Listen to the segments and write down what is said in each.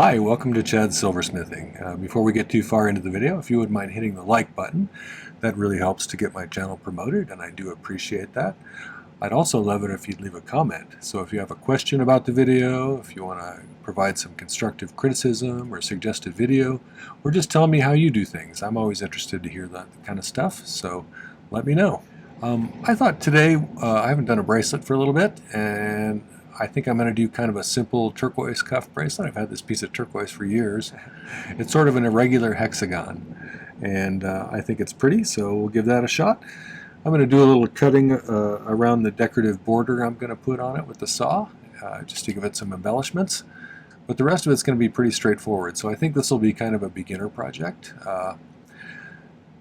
Hi, welcome to Chad's Silversmithing. Before we get too far into the video, if you wouldn't mind hitting the like button, that really helps to get my channel promoted, and I do appreciate that. I'd also love it if you'd leave a comment. So if you have a question about the video, if you want to provide some constructive criticism or suggest a video, or just tell me how you do things. I'm always interested to hear that kind of stuff, so let me know. I thought today, I haven't done a bracelet for a little bit, and I think I'm going to do kind of a simple turquoise cuff bracelet. I've had this piece of turquoise for years. It's sort of an irregular hexagon, and I think it's pretty, so we'll give that a shot. I'm going to do a little cutting around the decorative border I'm going to put on it with the saw, just to give it some embellishments. But the rest of it's going to be pretty straightforward, so I think this will be kind of a beginner project.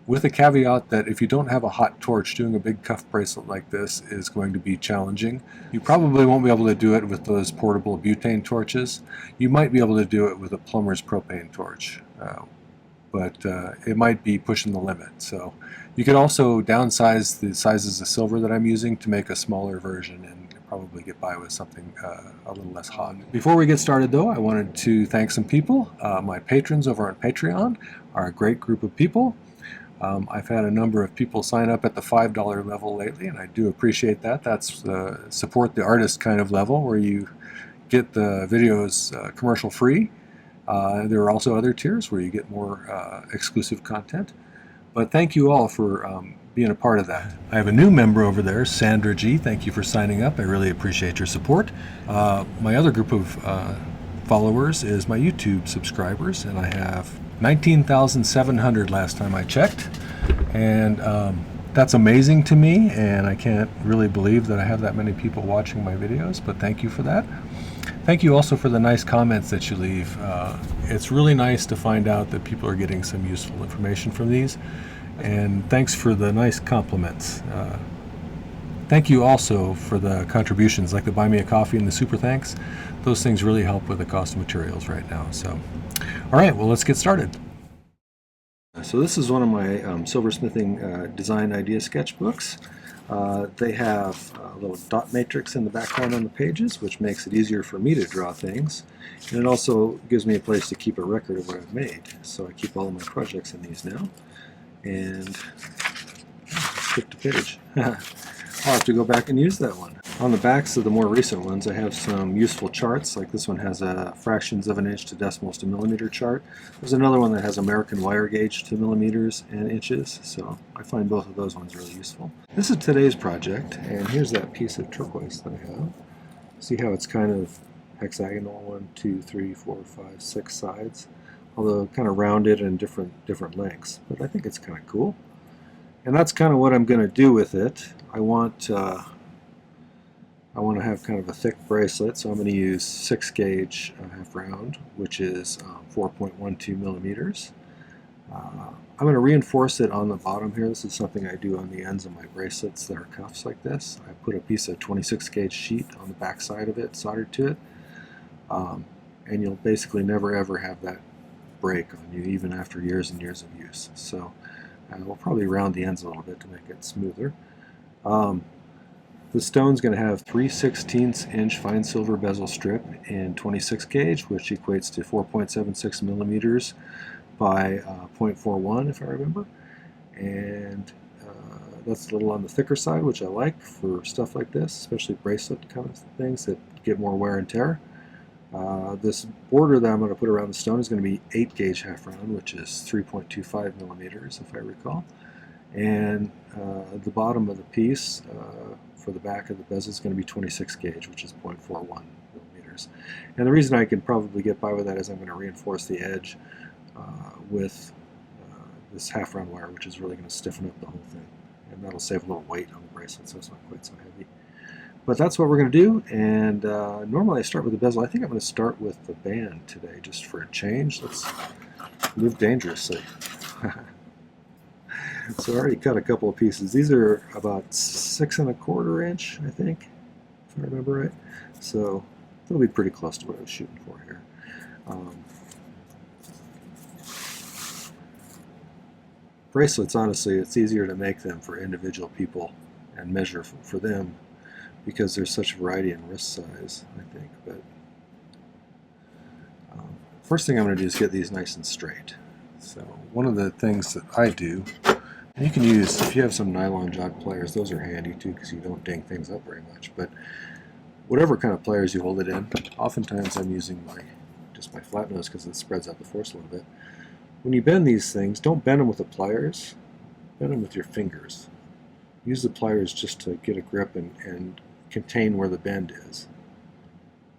With a caveat that if you don't have a hot torch, doing a big cuff bracelet like this is going to be challenging. You probably won't be able to do it with those portable butane torches. You might be able to do it with a plumber's propane torch, but it might be pushing the limit. So you could also downsize the sizes of silver that I'm using to make a smaller version and probably get by with something a little less hot. Before we get started though, I wanted to thank some people. My patrons over on Patreon are a great group of people. I've had a number of people sign up at the $5 level lately, and I do appreciate that. That's the support the artist kind of level, where you get the videos commercial free. There are also other tiers where you get more exclusive content. But thank you all for being a part of that. I have a new member over there, Sandra G. Thank you for signing up. I really appreciate your support. My other group of followers is my YouTube subscribers, and I have 19,700 last time I checked, and that's amazing to me, and I can't really believe that I have that many people watching my videos, but thank you for that. Thank you also for the nice comments that you leave. It's really nice to find out that people are getting some useful information from these, and thanks for the nice compliments. Thank you also for the contributions, like the Buy Me a Coffee and the Super Thanks. Those things really help with the cost of materials right now. So, all right, well, let's get started. So this is one of my silversmithing design idea sketchbooks. They have a little dot matrix in the background on the pages, which makes it easier for me to draw things. And it also gives me a place to keep a record of what I've made. So I keep all of my projects in these now. And skip to page. I'll have to go back and use that one. On the backs of the more recent ones, I have some useful charts, like this one has a fractions of an inch to decimals to millimeter chart. There's another one that has American wire gauge to millimeters and inches, so I find both of those ones really useful. This is today's project, and here's that piece of turquoise that I have. See how it's kind of hexagonal, 1, 2, 3, 4, 5, 6 sides, although kind of rounded and different lengths, but I think it's kind of cool. And that's kind of what I'm going to do with it. I want to have kind of a thick bracelet, so I'm going to use 6 gauge half round, which is 4.12 millimeters. I'm going to reinforce it on the bottom here. This is something I do on the ends of my bracelets that are cuffs like this. I put a piece of 26 gauge sheet on the back side of it, soldered to it, and you'll basically never ever have that break on you, even after years and years of use. So we'll probably round the ends a little bit to make it smoother. The stone's going to have 3/16 inch fine silver bezel strip in 26 gauge, which equates to 4.76 millimeters by 0.41, if I remember. And that's a little on the thicker side, which I like for stuff like this, especially bracelet kind of things that get more wear and tear. This border that I'm going to put around the stone is going to be 8 gauge half round, which is 3.25 millimeters, if I recall. And the bottom of the piece for the back of the bezel is going to be 26 gauge, which is 0.41 millimeters. And the reason I can probably get by with that is I'm going to reinforce the edge with this half round wire, which is really going to stiffen up the whole thing. And that'll save a little weight on the bracelet, so it's not quite so heavy. But that's what we're going to do, and normally I start with the bezel. I think I'm going to start with the band today, just for a change. Let's live dangerously. So I already cut a couple of pieces. These are about 6 1/4 inch, I think, if I remember right. So it'll be pretty close to what I was shooting for here. Bracelets, honestly, it's easier to make them for individual people and measure for them because there's such variety in wrist size, I think. But First thing I'm going to do is get these nice and straight. So one of the things that I do, and you can use, if you have some nylon jog pliers, those are handy too because you don't ding things up very much, but whatever kind of pliers you hold it in, oftentimes I'm using just my flat nose because it spreads out the force a little bit. When you bend these things, don't bend them with the pliers, bend them with your fingers. Use the pliers just to get a grip and contain where the bend is.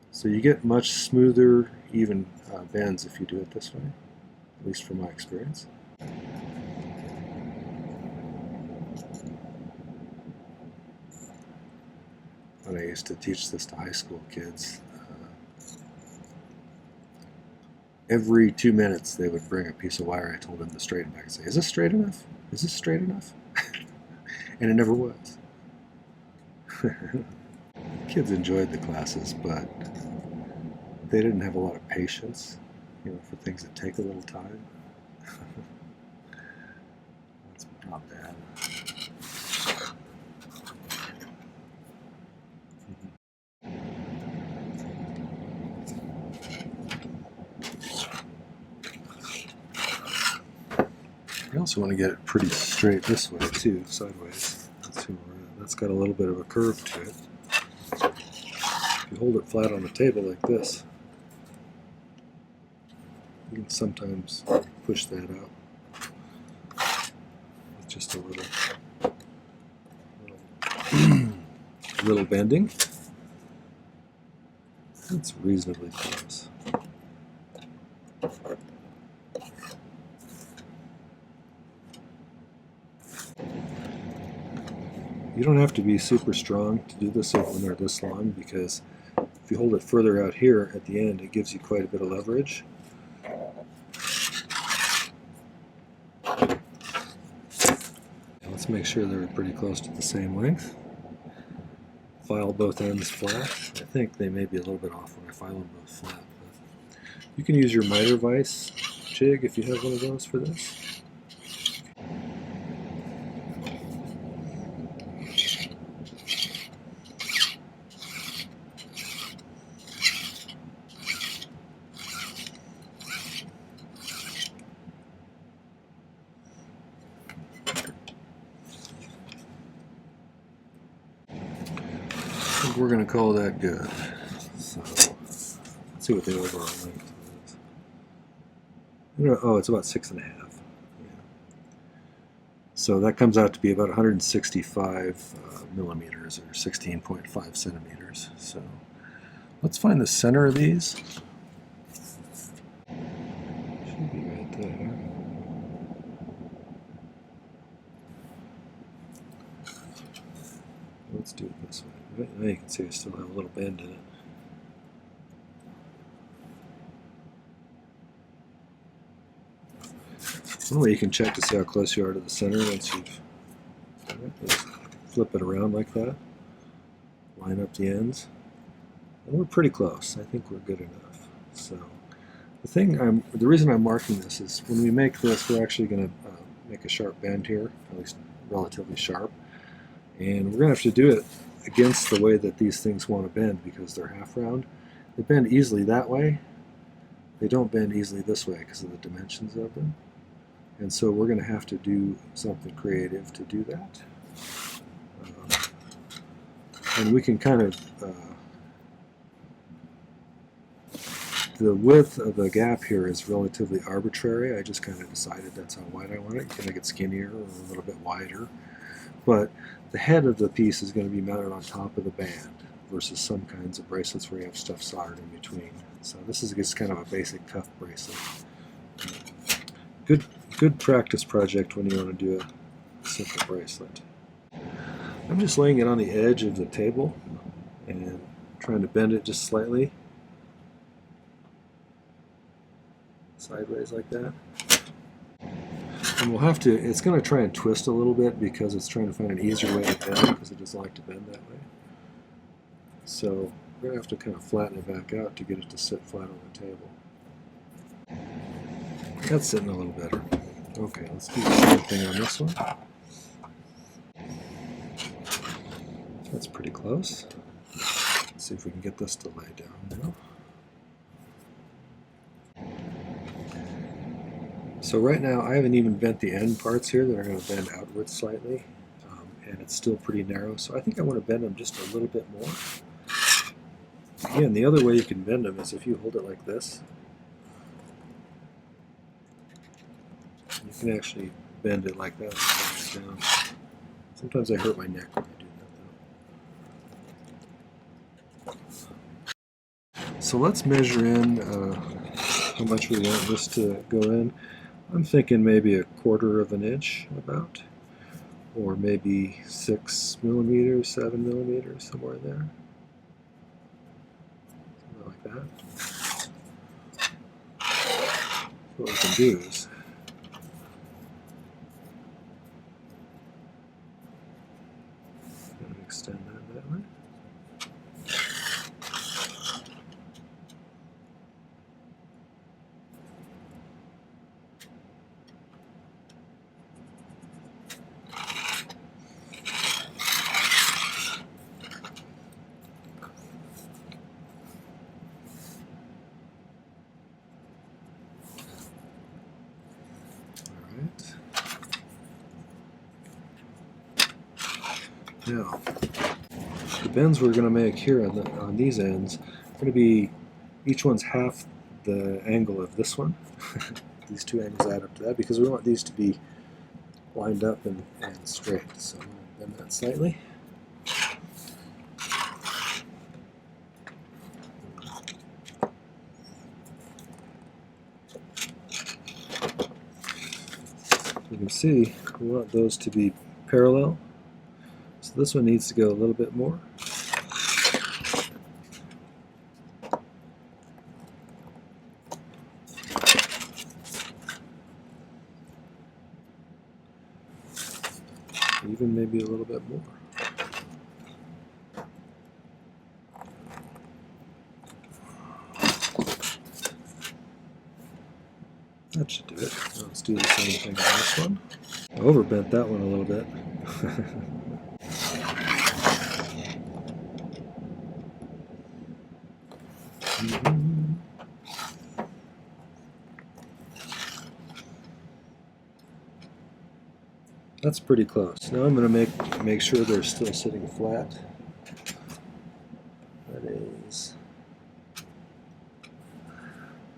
So you get much smoother, even bends if you do it this way, at least from my experience. When I used to teach this to high school kids, every 2 minutes they would bring a piece of wire I told them to straighten back and say, "Is this straight enough? Is this straight enough?" And it never was. Kids enjoyed the classes, but they didn't have a lot of patience, for things that take a little time. That's not bad. You also want to get it pretty straight this way too, sideways. That's got a little bit of a curve to it. If you hold it flat on the table like this, you can sometimes push that out with just a little bending. That's reasonably close. You don't have to be super strong to do this when they're this long, because if you hold it further out here at the end, it gives you quite a bit of leverage. Let's make sure they're pretty close to the same length. File both ends flat. I think they may be a little bit off when I file them both flat. But you can use your miter vise jig if you have one of those for this. We're going to call that good. So let's see what the overall length is. Oh, it's about 6.5. Yeah. So that comes out to be about 165 millimeters, or 16.5 centimeters. So let's find the center of these. Should be right there. Let's do it this way. Now you can see I still have a little bend in it. One way you can check to see how close you are to the center once you've just flip it around like that. Line up the ends. And we're pretty close. I think we're good enough. So the reason I'm marking this is when we make this, we're actually going to make a sharp bend here, at least relatively sharp. And we're going to have to do it against the way that these things want to bend because they're half round. They bend easily that way. They don't bend easily this way because of the dimensions of them. And so we're going to have to do something creative to do that. And we can kind of, the width of the gap here is relatively arbitrary. I just kind of decided that's how wide I want it. You can make it skinnier or a little bit wider. But the head of the piece is going to be mounted on top of the band versus some kinds of bracelets where you have stuff soldered in between. So this is just kind of a basic cuff bracelet. Good practice project when you want to do a simple bracelet. I'm just laying it on the edge of the table and trying to bend it just slightly sideways like that. And we'll have to, it's going to try and twist a little bit because it's trying to find an easier way to bend because it doesn't like to bend that way. So we're going to have to kind of flatten it back out to get it to sit flat on the table. That's sitting a little better. Okay, let's do the same thing on this one. That's pretty close. Let's see if we can get this to lay down now. So right now I haven't even bent the end parts here that are going to bend outwards slightly, and it's still pretty narrow, so I think I want to bend them just a little bit more. Again, the other way you can bend them is if you hold it like this. You can actually bend it like that and push it down. Sometimes I hurt my neck when I do that though. So let's measure in how much we want this to go in. I'm thinking maybe 1/4 of an inch about, or maybe 6 millimeters, 7 millimeters, somewhere in there. Something like that. So what we can do is extend that way. Now, the bends we're going to make here on these ends are going to be, each one's half the angle of this one. These two angles add up to that because we want these to be lined up and straight. So I'm going to bend that slightly. You can see we want those to be parallel. So this one needs to go a little bit more. Even maybe a little bit more. That should do it. Now let's do the same thing on this one. I overbent that one a little bit. That's pretty close. Now I'm going to make sure they're still sitting flat. That is,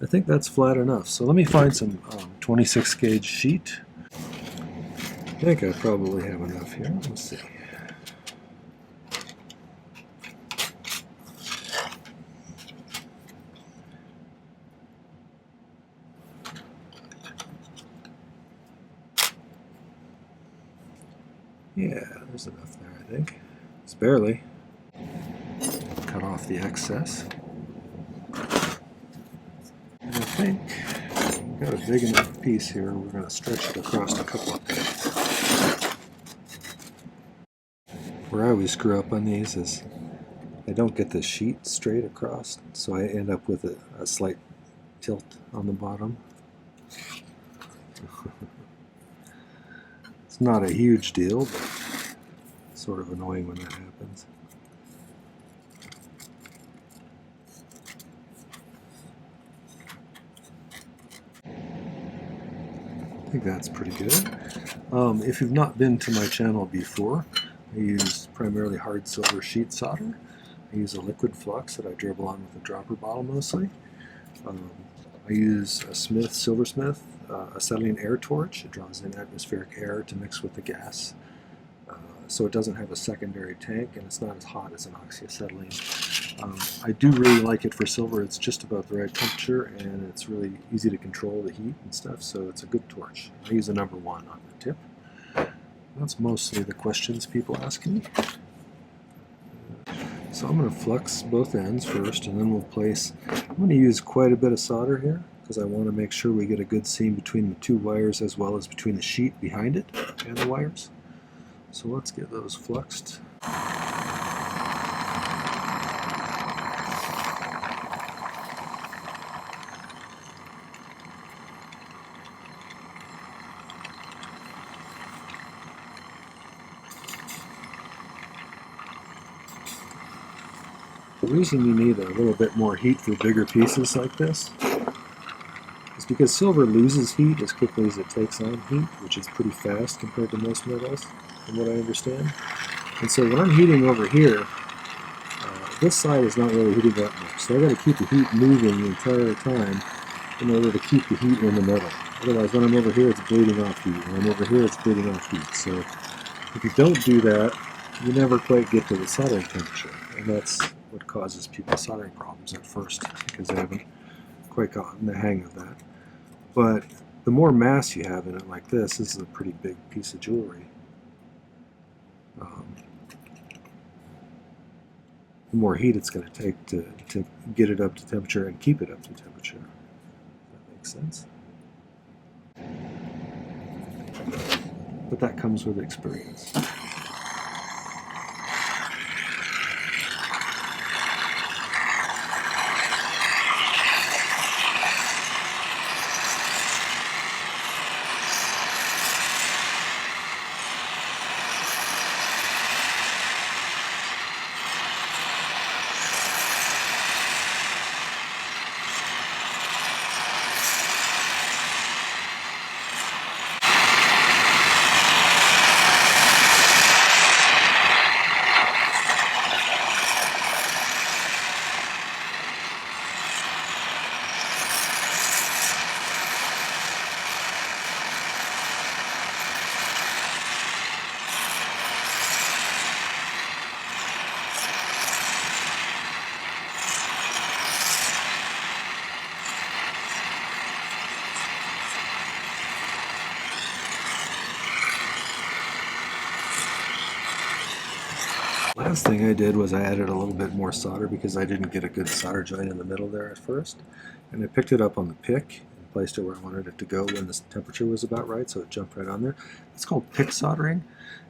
I think that's flat enough. So let me find some 26 gauge sheet. I think I probably have enough here. Let's see. Yeah, there's enough there, I think. It's barely. Cut off the excess. And I think we've got a big enough piece here. We're going to stretch it across a couple of pins. Where I always screw up on these is I don't get the sheet straight across, so I end up with a slight tilt on the bottom. It's not a huge deal, but it's sort of annoying when that happens. I think that's pretty good. If you've not been to my channel before, I use primarily hard silver sheet solder. I use a liquid flux that I dribble on with a dropper bottle mostly. I use a Silversmith acetylene air torch. It draws in atmospheric air to mix with the gas, so it doesn't have a secondary tank and it's not as hot as an oxyacetylene. I do really like it for silver. It's just about the right temperature and it's really easy to control the heat and stuff, so it's a good torch. I use a number 1 on the tip. That's mostly the questions people ask me. So I'm going to flux both ends first, and then we'll place, I'm going to use quite a bit of solder here because I want to make sure we get a good seam between the two wires as well as between the sheet behind it and the wires. So let's get those fluxed. The reason you need a little bit more heat for bigger pieces like this is because silver loses heat as quickly as it takes on heat, which is pretty fast compared to most metals, from what I understand. And so when I'm heating over here, this side is not really heating that much. So I've got to keep the heat moving the entire time in order to keep the heat in the metal. Otherwise, when I'm over here, it's bleeding off heat. When I'm over here, it's bleeding off heat. So if you don't do that, you never quite get to the soldering temperature. And that's what causes people soldering problems at first, because they haven't quite gotten the hang of that. But the more mass you have in it like this is a pretty big piece of jewelry. The more heat it's going to take to get it up to temperature and keep it up to temperature. That makes sense. But that comes with experience. Last thing I did was I added a little bit more solder because I didn't get a good solder joint in the middle there at first. And I picked it up on the pick and placed it where I wanted it to go when the temperature was about right, so it jumped right on there. It's called pick soldering,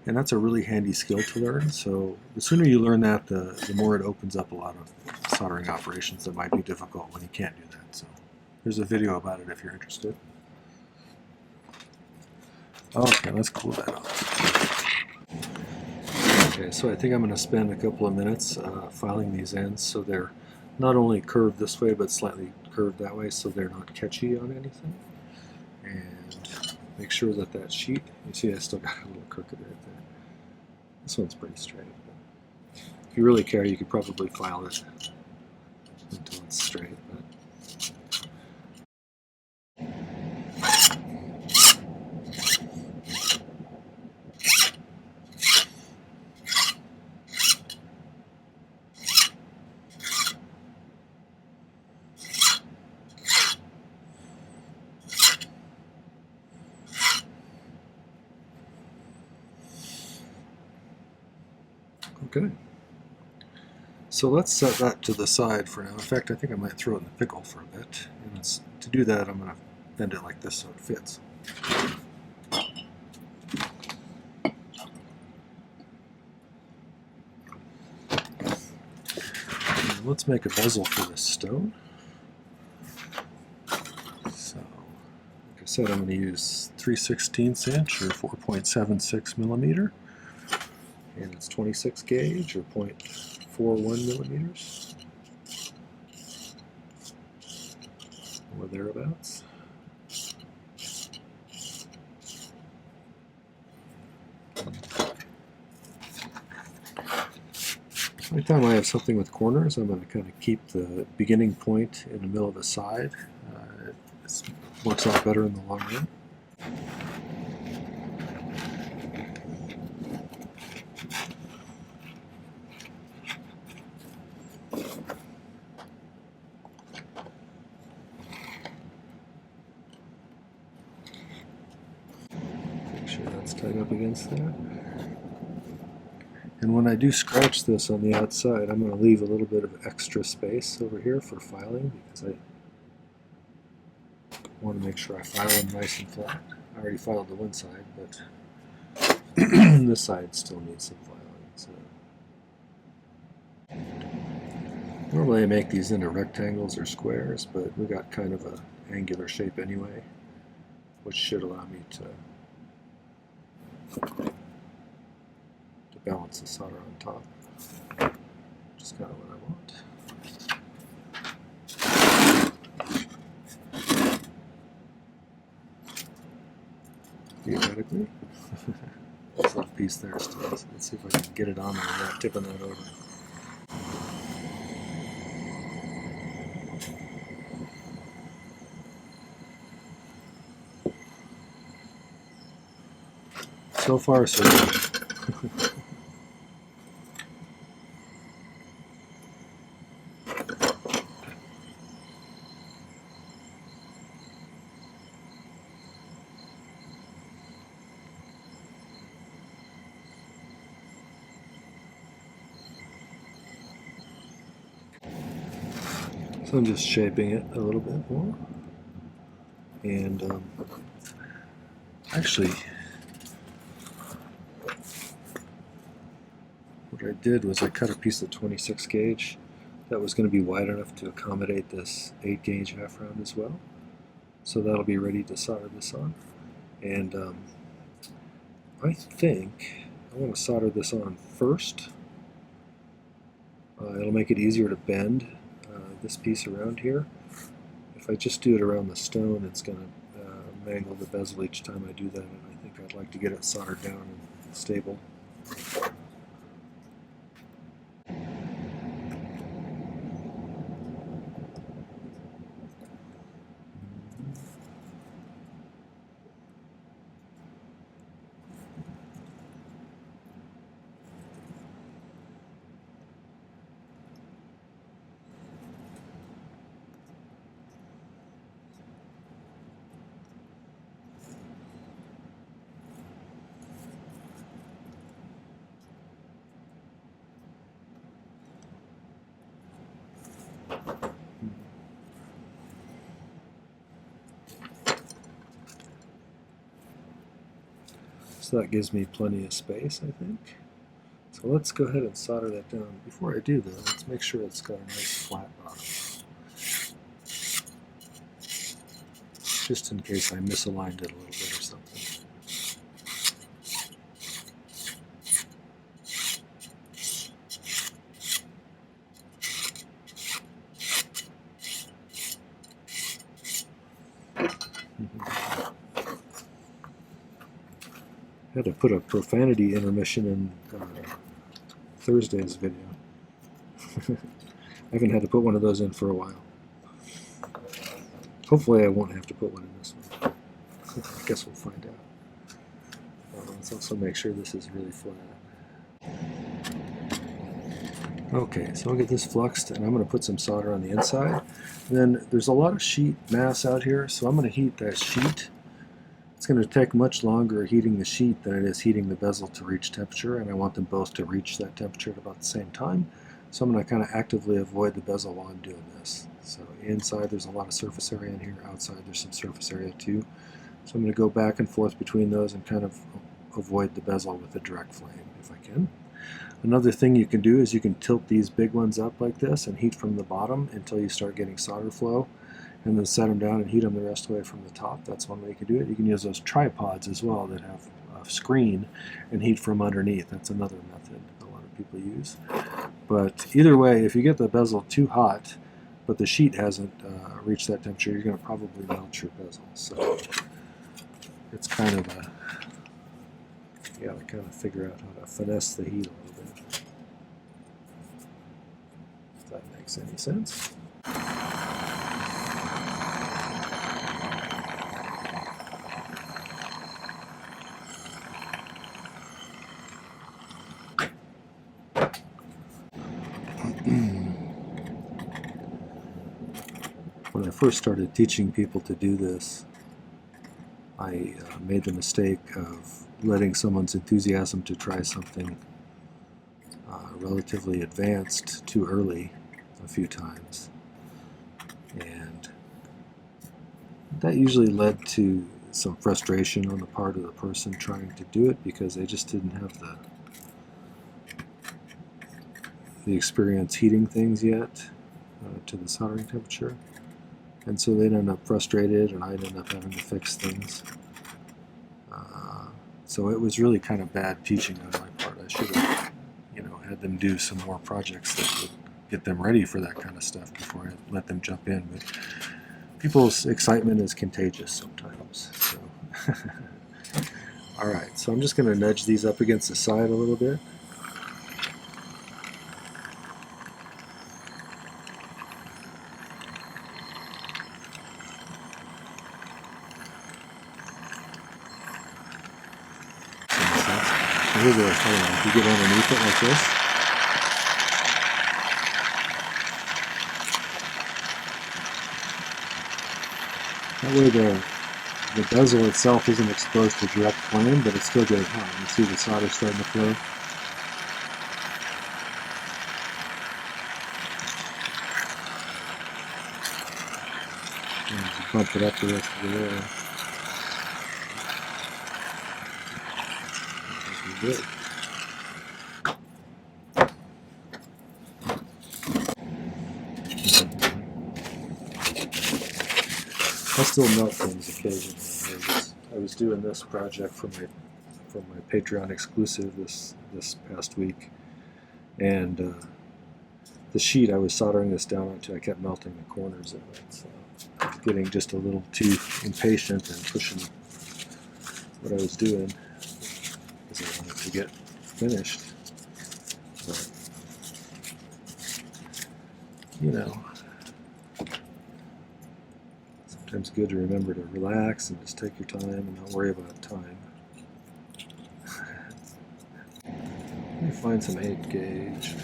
and that's a really handy skill to learn. So the sooner you learn that, the more it opens up a lot of soldering operations that might be difficult when you can't do that. So there's a video about it if you're interested. Okay, let's cool that off. Okay, so I think I'm going to spend a couple of minutes filing these ends so they're not only curved this way but slightly curved that way so they're not catchy on anything. And make sure that that sheet, you see I still got a little crooked right there. This one's pretty straight. If you really care, you could probably file it until it's straight. But okay, so let's set that to the side for now. In fact, I think I might throw it in the pickle for a bit. And to do that, I'm going to bend it like this so it fits. And let's make a bezel for this stone. So, like I said, I'm going to use 3/16 inch or 4.76 millimeter. And it's 26 gauge or 0.41 millimeters or thereabouts. Every time I have something with corners, I'm going to kind of keep the beginning point in the middle of the side. It works out better in the long run. Tight up against that. And when I do scratch this on the outside, I'm going to leave a little bit of extra space over here for filing because I want to make sure I file them nice and flat. I already filed the one side, but this side still needs some filing. So normally I make these into rectangles or squares, but we got kind of an angular shape anyway, which should allow me to balance the solder on top, which is kind of what I want. theoretically. This little piece there still. Let's see if I can get it on there without tipping that over. So far, so good. So I'm just shaping it a little bit more. And actually, what I did was I cut a piece of 26 gauge that was going to be wide enough to accommodate this 8 gauge half round as well. So that'll be ready to solder this on. And I think I want to solder this on first. It'll make it easier to bend this piece around here. If I just do it around the stone, it's going to mangle the bezel each time I do that, and I think I'd like to get it soldered down and stable. So that gives me plenty of space, I think. So let's go ahead and solder that down. Before I do that, let's make sure it's got a nice flat bottom. Just in case I misaligned it a little bit or something. I had to put a profanity intermission in Thursday's video. I haven't had to put one of those in for a while. Hopefully I won't have to put one in this one. I guess we'll find out. Let's also make sure this is really flat. Okay, so I'll get this fluxed, and I'm going to put some solder on the inside. And then there's a lot of sheet mass out here, so I'm going to heat that sheet. It's going to take much longer heating the sheet than it is heating the bezel to reach temperature, and I want them both to reach that temperature at about the same time. So I'm going to kind of actively avoid the bezel while I'm doing this. So inside there's a lot of surface area in here, outside there's some surface area too. So I'm going to go back and forth between those and kind of avoid the bezel with a direct flame if I can. Another thing you can do is you can tilt these big ones up like this and heat from the bottom until you start getting solder flow, and then set them down and heat them the rest of the way from the top. That's one way you can do it. You can use those tripods as well that have a screen and heat from underneath. That's another method a lot of people use. But either way, if you get the bezel too hot, but the sheet hasn't reached that temperature, you're going to probably melt your bezel. So it's kind of a, you got to kind of figure out how to finesse the heat a little bit. If that makes any sense. When I first started teaching people to do this, I made the mistake of letting someone's enthusiasm to try something relatively advanced too early a few times. And that usually led to some frustration on the part of the person trying to do it because they just didn't have the experience heating things yet to the soldering temperature. And so they'd end up frustrated, and I'd end up having to fix things. So it was really kind of bad teaching on my part. I should have, had them do some more projects that would get them ready for that kind of stuff before I let them jump in. But people's excitement is contagious sometimes. So Alright, so I'm just going to nudge these up against the side a little bit. Here's what I was talking about. If you get underneath it like this, that way the bezel itself isn't exposed to direct flame, but it's still getting hot. You see the solder starting to flow. And just bump it up the rest of the way. Good. I still melt things occasionally. I was doing this project for my Patreon exclusive this past week, and the sheet I was soldering this down onto, I kept melting the corners of it. So I was getting just a little too impatient and pushing what I was doing because I wanted to get finished. But, you know, sometimes good to remember to relax and just take your time and not worry about time. Let me find some 8 gauge here.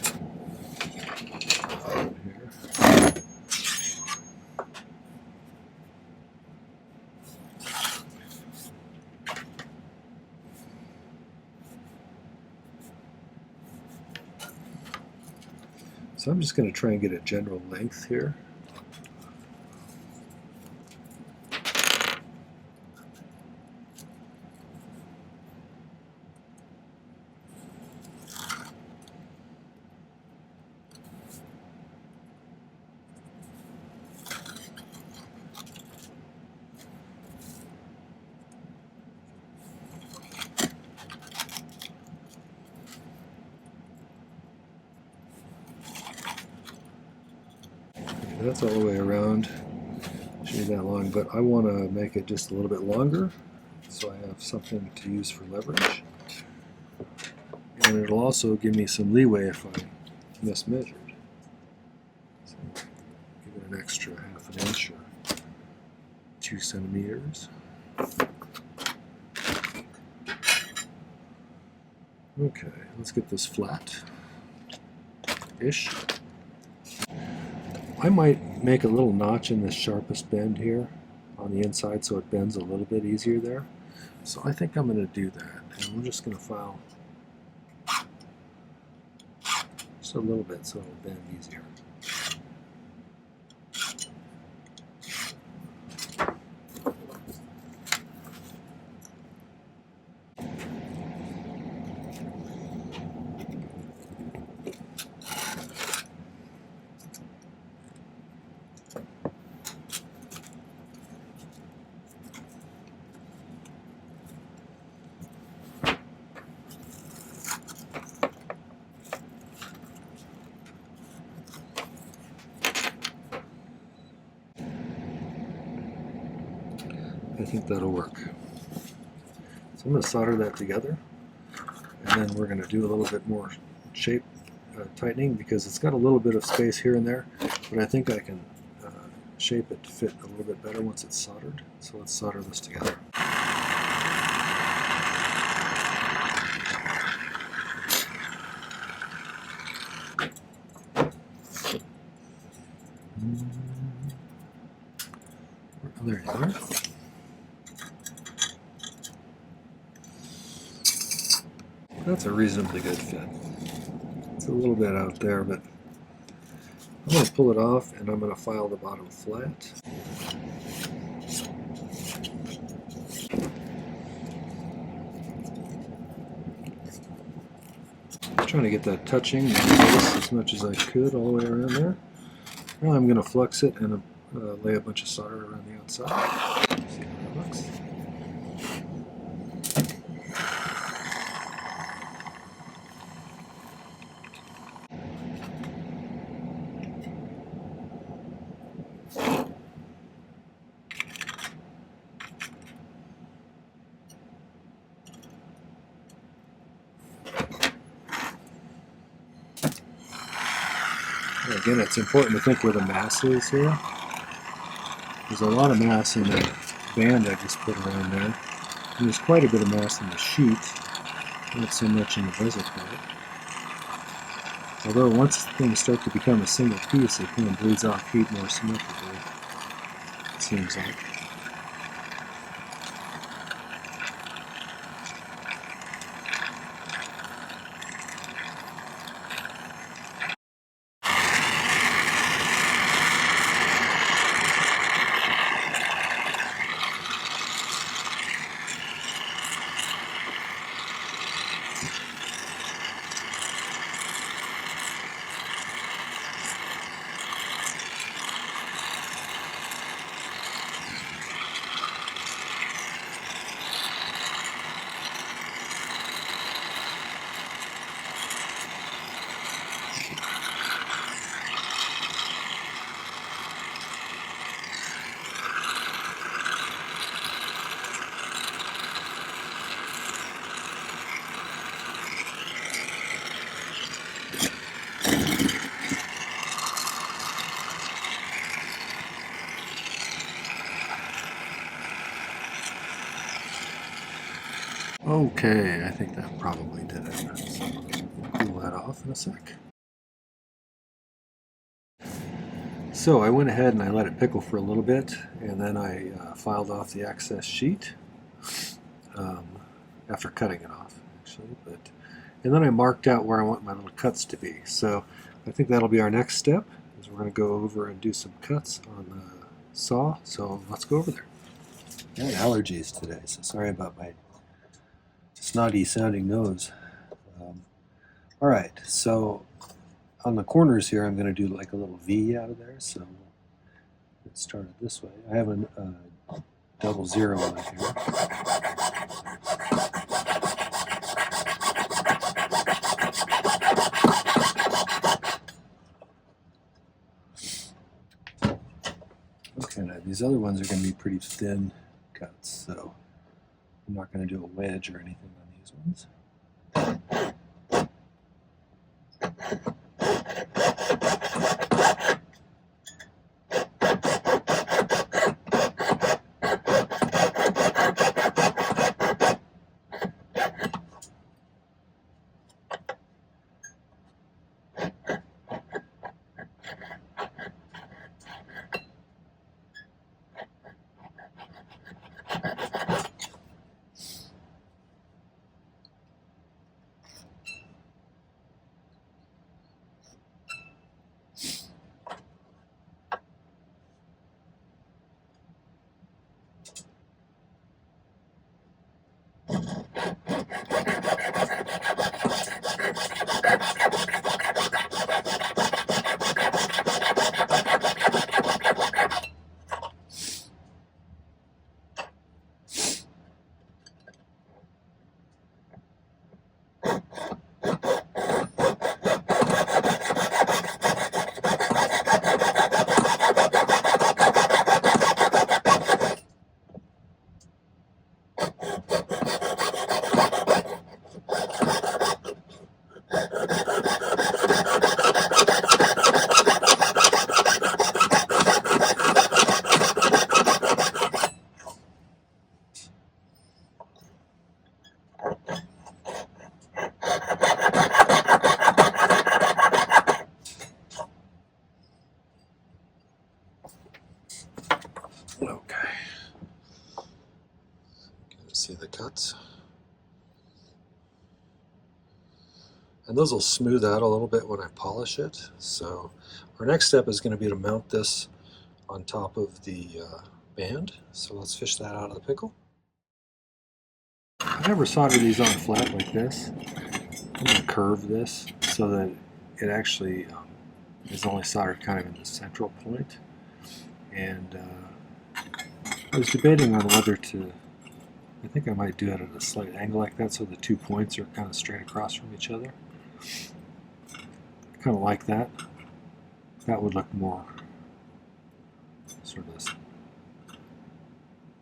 So I'm just going to try and get a general length here. That's all the way around. Shouldn't be that long, but I want to make it just a little bit longer so I have something to use for leverage. And it'll also give me some leeway if I mismeasured. So give it an extra ½ an inch or 2 centimeters. Okay, let's get this flat-ish. I might make a little notch in this sharpest bend here on the inside so it bends a little bit easier there. So I think I'm going to do that. And we're just going to file just a little bit so it'll bend easier. I think that'll work. So I'm going to solder that together, and then we're going to do a little bit more shape tightening because it's got a little bit of space here and there, but I think I can shape it to fit a little bit better once it's soldered. So let's solder this together. Oh, there you are. That's a reasonably good fit. It's a little bit out there, but I'm going to pull it off and I'm going to file the bottom flat. I'm trying to get that touching as much as I could all the way around there. Now I'm going to flux it and lay a bunch of solder around the outside. See how that looks. again, it's important to think where the mass is here. There's a lot of mass in the band I just put around there. And there's quite a bit of mass in the sheet, not so much in the bezel part. Although once things start to become a single piece, it kind of bleeds off heat more symmetrically, it seems like. Okay, I think that probably did it. So I'll cool that off in a sec. So I went ahead and I let it pickle for a little bit, and then I filed off the excess sheet after cutting it off, actually. And then I marked out where I want my little cuts to be. So I think that'll be our next step, is we're going to go over and do some cuts on the saw. So let's go over there. I had allergies today, so sorry about my snotty sounding nose. All right, so on the corners here, I'm going to do like a little V out of there. So let's start it this way. I have a double zero on here. Okay, now these other ones are going to be pretty thin cuts, so I'm not going to do a wedge or anything on these ones. Okay. See the cuts? And those will smooth out a little bit when I polish it. So our next step is going to be to mount this on top of the band. So let's fish that out of the pickle. I never solder these on flat like this. I'm going to curve this so that it actually is only soldered kind of in the central point. And I was debating on whether to, I think I might do it at a slight angle like that so the 2 points are kind of straight across from each other. I kind of like that. That would look more sort of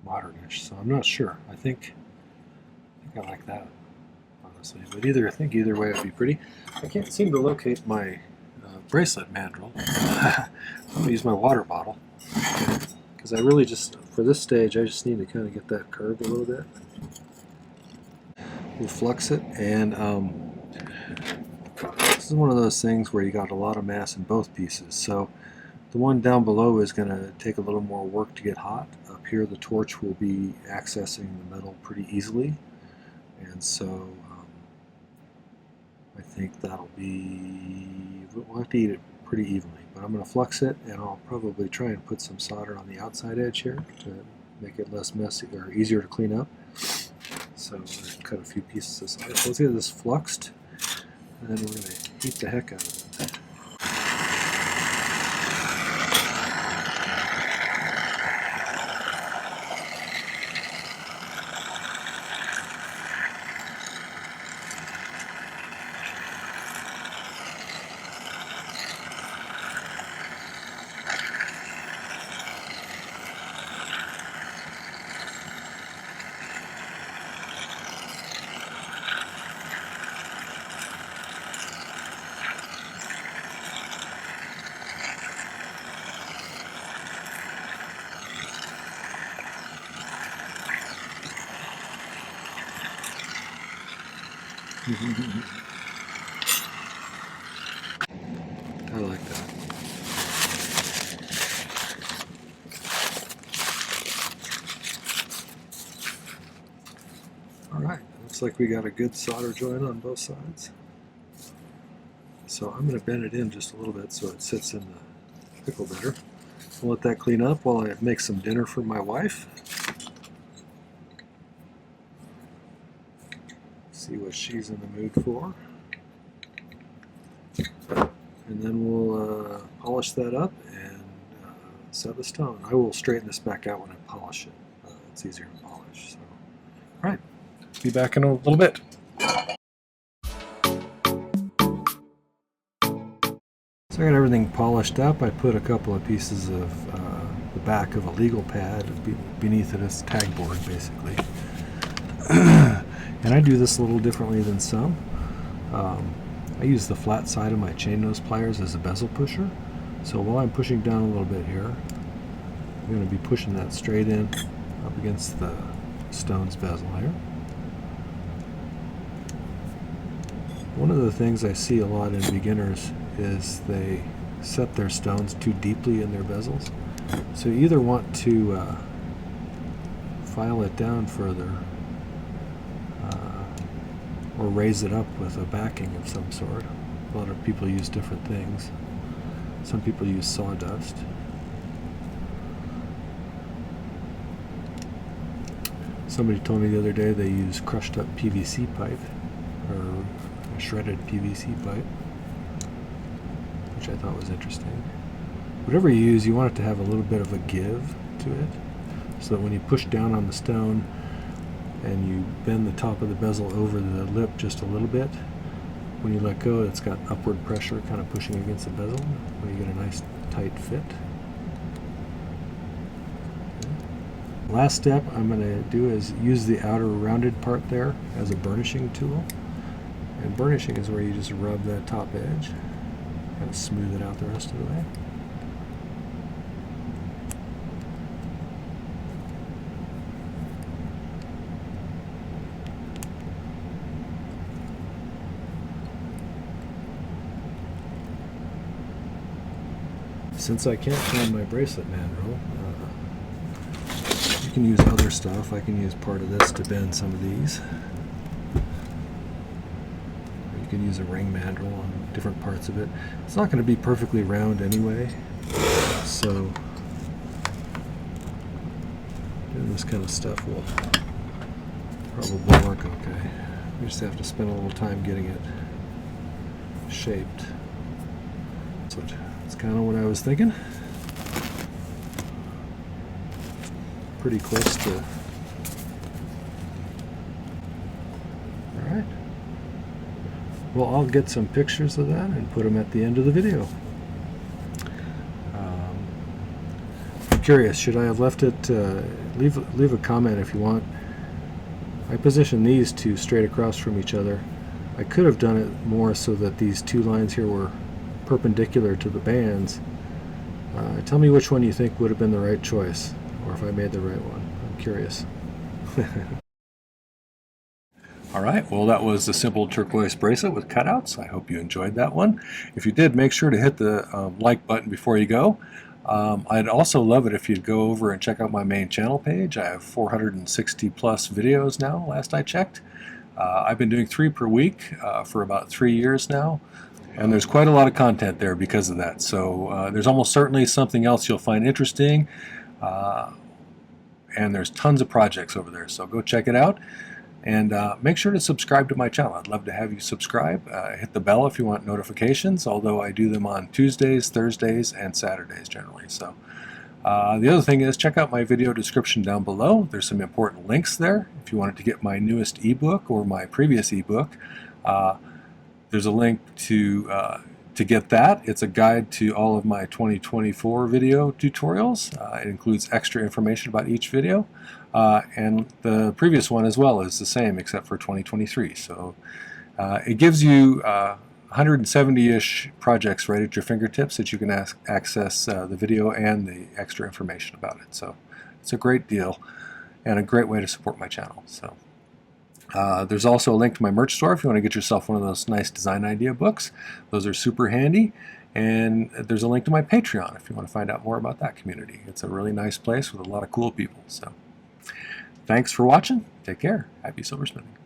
modernish, so I'm not sure. I think I like that, honestly. But I think either way would be pretty. I can't seem to locate my bracelet mandrel. I'm going to use my water bottle because I really just, for this stage, I just need to kind of get that curved a little bit. We'll flux it, and this is one of those things where you got a lot of mass in both pieces. So the one down below is going to take a little more work to get hot. Up here the torch will be accessing the metal pretty easily, and so I think that'll be, we'll have to eat it pretty evenly, but I'm going to flux it, and I'll probably try and put some solder on the outside edge here to make it less messy or easier to clean up. So I'm going to cut a few pieces of solder. So let's get this fluxed, and then we're going to heat the heck out of it. I like that. Alright, looks like we got a good solder joint on both sides. So I'm going to bend it in just a little bit so it sits in the pickle better. I'll let that clean up while I make some dinner for my wife. See what she's in the mood for. And then we'll polish that up and set the stone. I will straighten this back out when I polish it. It's easier to polish. So, all right, be back in a little bit. So I got everything polished up. I put a couple of pieces of the back of a legal pad beneath it as tag board, basically. And I do this a little differently than some. I use the flat side of my chain nose pliers as a bezel pusher. So while I'm pushing down a little bit here, I'm going to be pushing that straight in up against the stone's bezel here. One of the things I see a lot in beginners is they set their stones too deeply in their bezels. So you either want to file it down further or raise it up with a backing of some sort. A lot of people use different things. Some people use sawdust. Somebody told me the other day they use crushed up PVC pipe, or a shredded PVC pipe, which I thought was interesting. Whatever you use, you want it to have a little bit of a give to it, so that when you push down on the stone and you bend the top of the bezel over the lip just a little bit, when you let go, it's got upward pressure kind of pushing against the bezel, where you get a nice tight fit. Last step I'm going to do is use the outer rounded part there as a burnishing tool. And burnishing is where you just rub that top edge, kind of smooth it out the rest of the way. Since I can't find my bracelet mandrel, you can use other stuff. I can use part of this to bend some of these. Or you can use a ring mandrel on different parts of it. It's not going to be perfectly round anyway, so doing this kind of stuff will probably work okay. We just have to spend a little time getting it shaped. So that's kind of what I was thinking. Pretty close to. Alright. Well, I'll get some pictures of that and put them at the end of the video. I'm curious, should I have left it, leave a comment if you want. I positioned these two straight across from each other. I could have done it more so that these two lines here were perpendicular to the bands. Tell me which one you think would have been the right choice, or if I made the right one. I'm curious. All right, well, that was the simple turquoise bracelet with cutouts. I hope you enjoyed that one. If you did, make sure to hit the like button before you go. I'd also love it if you'd go over and check out my main channel page. I have 460 plus videos now, last I checked. I've been doing 3 per week for about 3 years now, and there's quite a lot of content there because of that. So there's almost certainly something else you'll find interesting, and there's tons of projects over there, so go check it out. And make sure to subscribe to my channel. I'd love to have you subscribe. Hit the bell if you want notifications, although I do them on Tuesdays, Thursdays, and Saturdays generally. So the other thing is, check out my video description down below. There's some important links there. If you wanted to get my newest ebook or my previous ebook, there's a link to get that. It's a guide to all of my 2024 video tutorials. It includes extra information about each video. And the previous one as well is the same except for 2023. So it gives you 170-ish projects right at your fingertips that you can access the video and the extra information about it. So it's a great deal and a great way to support my channel. So there's also a link to my merch store if you want to get yourself one of those nice design idea books. Those are super handy. And there's a link to my Patreon if you want to find out more about that community. It's a really nice place with a lot of cool people. So thanks for watching. Take care. Happy silversmithing.